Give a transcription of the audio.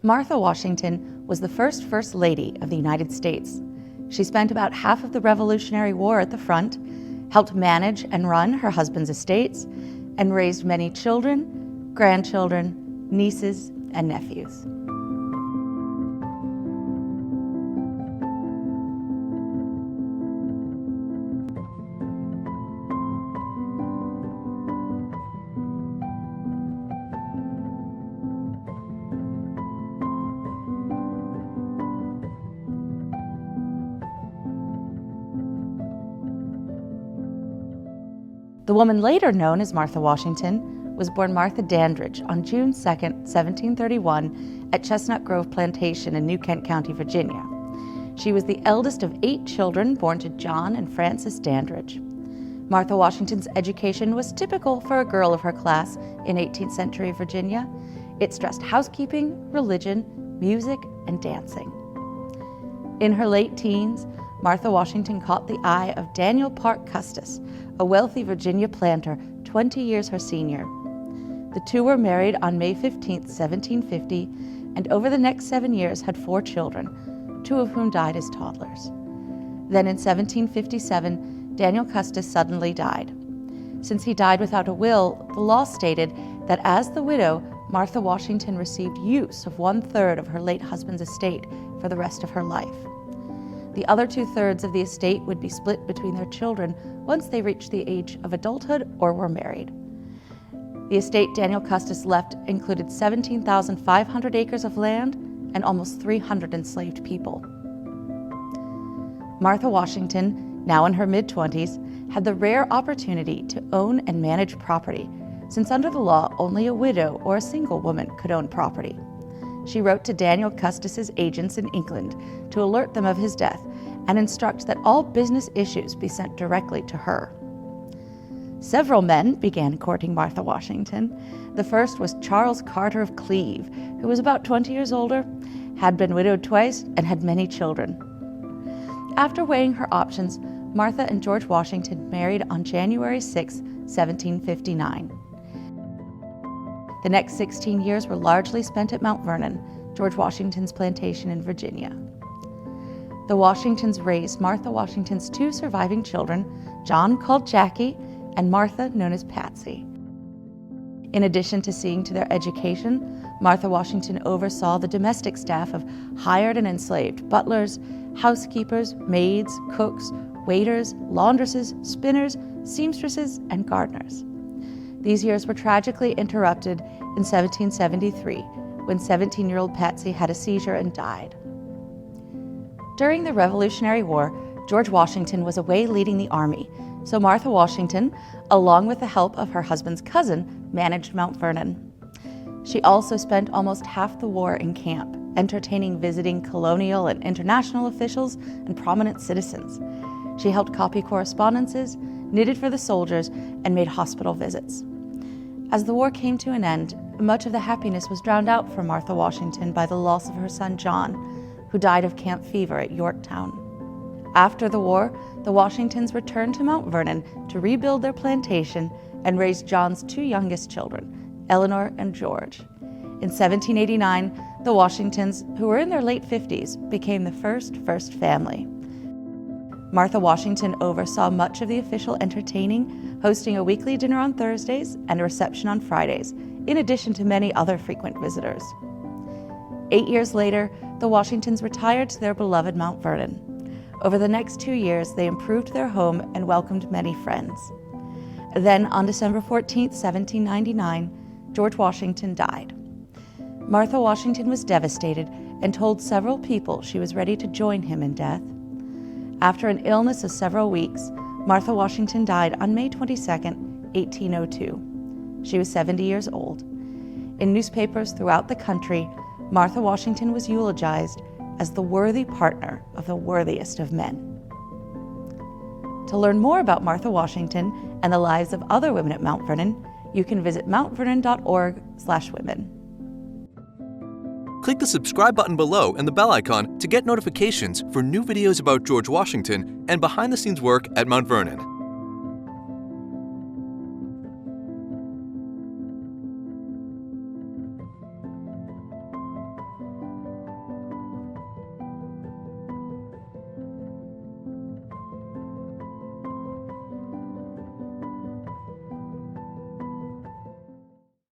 Martha Washington was the First Lady of the United States. She spent about half of the Revolutionary War at the front, helped manage and run her husband's estates, and raised many children, grandchildren, nieces, and nephews. The woman later known as Martha Washington was born Martha Dandridge on June 2, 1731 at Chestnut Grove Plantation in New Kent County, Virginia. She was the eldest of 8 children born to John and Frances Dandridge. Martha Washington's education was typical for a girl of her class in 18th century Virginia. It stressed housekeeping, religion, music, and dancing. In her late teens, Martha Washington caught the eye of Daniel Parke Custis, a wealthy Virginia planter 20 years her senior. The two were married on May 15, 1750, and over the next 7 years had 4 children, 2 of whom died as toddlers. Then in 1757, Daniel Custis suddenly died. Since he died without a will, the law stated that as the widow, Martha Washington received use of 1/3 of her late husband's estate for the rest of her life. The other 2/3 of the estate would be split between their children once they reached the age of adulthood or were married. The estate Daniel Custis left included 17,500 acres of land and almost 300 enslaved people. Martha Washington, now in her mid-20s, had the rare opportunity to own and manage property, since under the law only a widow or a single woman could own property. She wrote to Daniel Custis's agents in England to alert them of his death and instruct that all business issues be sent directly to her. Several men began courting Martha Washington. The first was Charles Carter of Cleve, who was about 20 years older, had been widowed twice, and had many children. After weighing her options, Martha and George Washington married on January 6, 1759. The next 16 years were largely spent at Mount Vernon, George Washington's plantation in Virginia. The Washingtons raised Martha Washington's 2 surviving children, John, called Jackie, and Martha, known as Patsy. In addition to seeing to their education, Martha Washington oversaw the domestic staff of hired and enslaved butlers, housekeepers, maids, cooks, waiters, laundresses, spinners, seamstresses, and gardeners. These years were tragically interrupted in 1773, when 17-year-old Patsy had a seizure and died. During the Revolutionary War, George Washington was away leading the army, so Martha Washington, along with the help of her husband's cousin, managed Mount Vernon. She also spent almost half the war in camp, entertaining visiting colonial and international officials and prominent citizens. She helped copy correspondences, knitted for the soldiers, and made hospital visits. As the war came to an end, much of the happiness was drowned out for Martha Washington by the loss of her son John, who died of camp fever at Yorktown. After the war, the Washingtons returned to Mount Vernon to rebuild their plantation and raise John's 2 youngest children, Eleanor and George. In 1789, the Washingtons, who were in their late 50s, became the first family. Martha Washington oversaw much of the official entertaining, hosting a weekly dinner on Thursdays and a reception on Fridays, in addition to many other frequent visitors. 8 years later, the Washingtons retired to their beloved Mount Vernon. Over the next 2 years, they improved their home and welcomed many friends. Then, on December 14, 1799, George Washington died. Martha Washington was devastated and told several people she was ready to join him in death. After an illness of several weeks, Martha Washington died on May 22, 1802. She was 70 years old. In newspapers throughout the country, Martha Washington was eulogized as the worthy partner of the worthiest of men. To learn more about Martha Washington and the lives of other women at Mount Vernon, you can visit mountvernon.org/women. Click the subscribe button below and the bell icon to get notifications for new videos about George Washington and behind-the-scenes work at Mount Vernon.